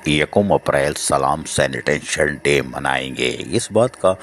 یکم اپریل سلام sanitation day منائیں گے۔ اس بات کا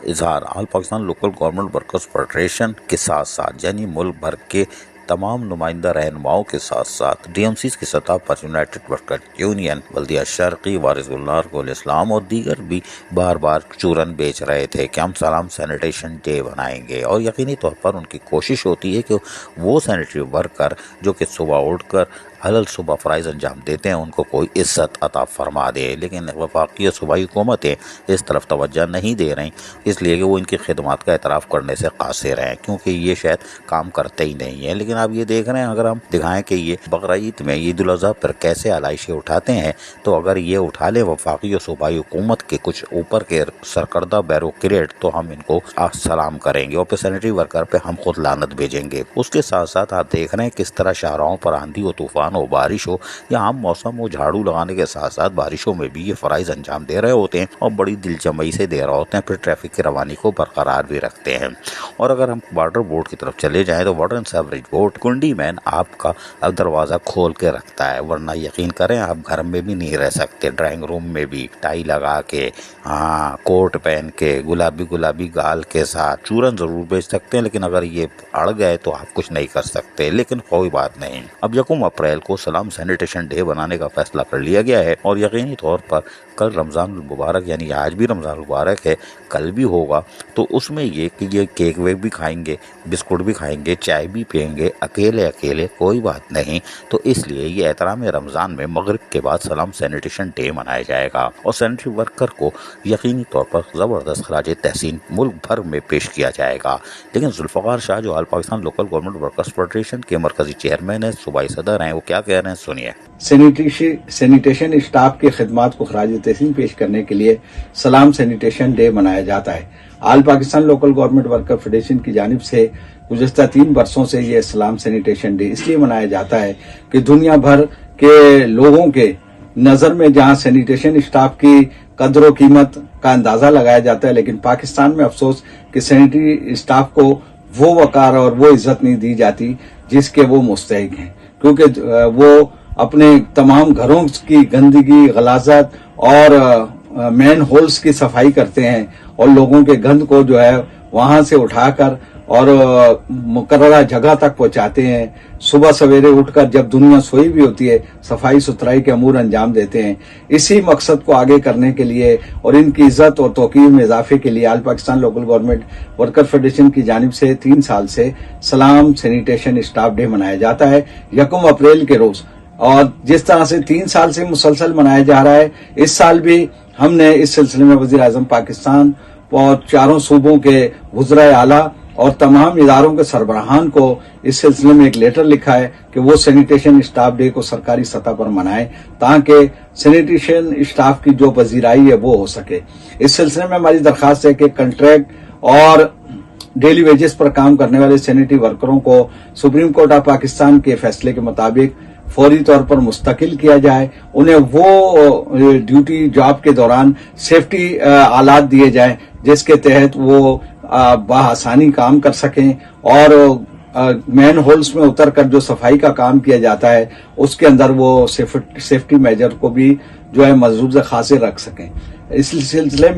اظہار all Pakistan local government workers federation کے ساتھ ساتھ یعنی ملک بھر کے تمام نمائندہ رہنماؤں کے ساتھ ساتھ ڈی ایم سیز کی سطح پر یونائٹڈ ورکر یونین، بلدیہ شرقی، وارث گلنار، گل اسلام اور دیگر بھی بار بار چورن بیچ رہے تھے کہ ہم سلام سینیٹیشن ڈے بنائیں گے، اور یقینی طور پر ان کی کوشش ہوتی ہے کہ وہ سینیٹری ورکر جو کہ صبح اٹھ کر حلال صبح فرائض انجام دیتے ہیں ان کو کوئی عزت عطا فرما دے، لیکن وفاقی اور صوبائی حکومتیں اس طرف توجہ نہیں دے رہیں، اس لیے کہ وہ ان کی خدمات کا اعتراف کرنے سے قاصر ہیں، کیونکہ یہ شاید کام کرتے ہی نہیں ہیں۔ لیکن آپ یہ دیکھ رہے ہیں، اگر ہم دکھائیں کہ یہ بقرعید میں عید الاضحیٰ پر کیسے علائشیں اٹھاتے ہیں، تو اگر یہ اٹھا لیں وفاقی اور صوبائی حکومت کے کچھ اوپر کے سرکردہ بیوروکریٹ، تو ہم ان کو سلام کریں گے اور پھر سینیٹری ورکر پہ ہم خود لعنت بھیجیں گے۔ اس کے ساتھ ساتھ آپ دیکھ رہے ہیں کس طرح شاہراہوں پر آندھی و طوفان ہو، بارش ہو یا عام موسم ہو، جھاڑو لگانے کے ساتھ ساتھ بارشوں میں بھی یہ فرائض انجام دے رہے ہوتے ہیں اور بڑی دل جمعی سے دے رہے ہوتے ہیں، پھر ٹریفک کی روانی کو برقرار بھی رکھتے ہیں۔ اور اگر ہم واٹر بورڈ کی طرف چلے جائیں تو واٹر اینڈ سیوریج بورڈ کنڈی مین آپ کا دروازہ کھول کے رکھتا ہے، ورنہ یقین کریں آپ گھر میں بھی نہیں رہ سکتے، ڈرائنگ روم میں بھی ٹائی لگا کے، کوٹ پہن کے، گلابی گال کے ساتھ چورن ضرور بیچ سکتے ہیں، لیکن اگر یہ اڑ گئے تو آپ کچھ نہیں کر سکتے۔ لیکن کوئی بات نہیں، اب یکم اپریل کو سلام سینیٹیشن ڈے بنانے کا فیصلہ کر لیا گیا ہے، اور یقینی طور پر کل رمضان المبارک یعنی آج بھی رمضان المبارک ہے، کل بھی ہوگا، تو اس میں یہ کہ یہ کیک ویک بھی کھائیں گے، بسکٹ بھی کھائیں گے، چائے بھی پئیں گے، اکیلے کوئی بات نہیں، تو اس لیے یہ احترام رمضان میں مغرب کے بعد سلام سینیٹیشن ڈے منایا جائے گا، اور سینیٹری ورکر کو یقینی طور پر زبردست خراج تحسین ملک بھر میں پیش کیا جائے گا۔ لیکن ذوالفقار شاہ جو all Pakistan local government workers federation کے مرکزی چیئرمین ہیں، صوبائی صدر ہیں، وہ کیا کہہ رہے ہیں سنیے۔ سینیٹیشن اسٹاف کی خدمات کو خراج تحسین پیش کرنے کے لیے سلام سینیٹیشن ڈے منایا جاتا ہے۔ All Pakistan local government worker federation کی جانب سے گزشتہ 3 برسوں سے یہ سلام سینیٹیشن ڈے اس لیے منایا جاتا ہے کہ دنیا بھر کے لوگوں کے نظر میں جہاں سینیٹیشن اسٹاف کی قدر و قیمت کا اندازہ لگایا جاتا ہے، لیکن پاکستان میں افسوس کہ سینیٹری اسٹاف کو وہ وقار اور وہ عزت نہیں دی جاتی جس کے وہ مستحق ہیں، کیونکہ وہ اپنے تمام گھروں کی گندگی، غلاظت اور مین ہولز کی صفائی کرتے ہیں، اور لوگوں کے گند کو جو ہے وہاں سے اٹھا کر اور مقررہ جگہ تک پہنچاتے ہیں۔ صبح سویرے اٹھ کر جب دنیا سوئی بھی ہوتی ہے صفائی ستھرائی کے امور انجام دیتے ہیں۔ اسی مقصد کو آگے کرنے کے لیے اور ان کی عزت اور توقیر میں اضافے کے لیے all Pakistan local government worker federation کی جانب سے 3 سال سے سلام سینیٹیشن اسٹاف ڈے منایا جاتا ہے یکم اپریل کے روز، اور جس طرح سے 3 سال سے مسلسل منایا جا رہا ہے، اس سال بھی ہم نے اس سلسلے میں وزیر اعظم پاکستان اور 4 صوبوں کے وزرائے اعلیٰ اور تمام اداروں کے سربراہان کو اس سلسلے میں ایک لیٹر لکھا ہے کہ وہ سینیٹیشن اسٹاف ڈے کو سرکاری سطح پر منائیں تاکہ سینیٹیشن اسٹاف کی جو پذیرائی ہے وہ ہو سکے۔ اس سلسلے میں ہماری درخواست ہے کہ کنٹریکٹ اور ڈیلی ویجز پر کام کرنے والے سینیٹری ورکروں کو سپریم کورٹ آف پاکستان کے فیصلے کے مطابق فوری طور پر مستقل کیا جائے، انہیں وہ ڈیوٹی جاب کے دوران سیفٹی آلات دیے جائیں جس کے تحت وہ بآسانی کام کر سکیں، اور مین ہولز میں اتر کر جو صفائی کا کام کیا جاتا ہے اس کے اندر وہ سیفٹی میجر کو بھی جو ہے ملحوظ خاصے رکھ سکیں۔ اس سلسلے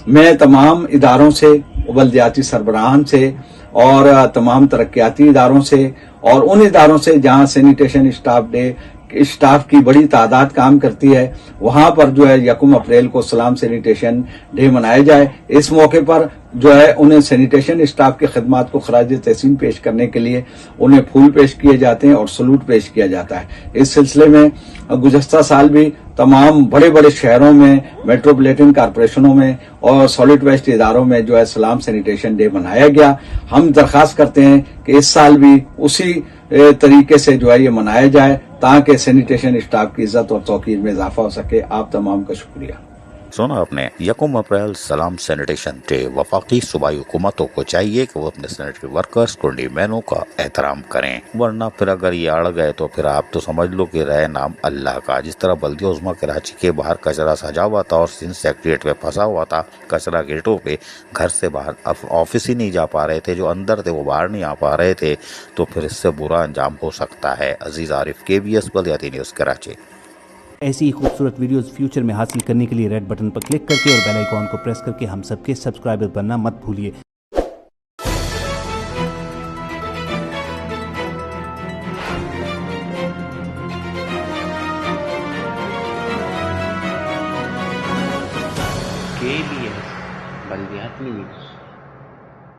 میں تمام اداروں سے، بلدیاتی سربراہان سے اور تمام ترقیاتی اداروں سے اور ان اداروں سے جہاں سینیٹیشن اسٹاف کی بڑی تعداد کام کرتی ہے، وہاں پر جو ہے یکم اپریل کو سلام سینیٹیشن ڈے منایا جائے۔ اس موقع پر جو ہے انہیں سینیٹیشن اسٹاف کی خدمات کو خراج تحسین پیش کرنے کے لیے انہیں پھول پیش کیے جاتے ہیں اور سلوٹ پیش کیا جاتا ہے۔ اس سلسلے میں گزشتہ سال بھی تمام بڑے بڑے شہروں میں، میٹروپولیٹن کارپوریشنوں میں اور سالڈ ویسٹ اداروں میں جو ہے سلام سینیٹیشن ڈے منایا گیا۔ ہم درخواست کرتے ہیں کہ اس سال بھی اسی طریقے سے جو ہے یہ منایا جائے تاکہ سینیٹیشن اسٹاف کی عزت اور توقیر میں اضافہ ہو سکے۔ آپ تمام کا شکریہ۔ سنا آپ نے، یکم اپریل سلام سینیٹیشن ڈے، وفاقی صوبائی حکومتوں کو چاہیے کہ وہ اپنے سینیٹری ورکرز کنڈی مینوں کا احترام کریں، ورنہ پھر اگر یہ اڑ گئے تو پھر آپ تو سمجھ لو کہ رہے نام اللہ کا۔ جس طرح بلدیہ عظمیٰ کراچی کے باہر کچرا سجا ہوا تھا اور سندھ سیکریٹریٹ پہ پھنسا ہوا تھا کچرا گیٹوں پہ، گھر سے باہر آفس ہی نہیں جا پا رہے تھے، جو اندر تھے وہ باہر نہیں آ پا رہے تھے، تو پھر اس سے برا انجام ہو سکتا ہے۔ عزیز عارف، KBS بلدیاتی نیوز کراچی۔ ایسی ہی خوبصورت ویڈیوز فیوچر میں حاصل کرنے کے لیے ریڈ بٹن پر کلک کر کے اور بیل آئیکن کو پریس کر کے ہم سب کے سبسکرائبر بننا مت بھولیے۔ KBS بلدیات news.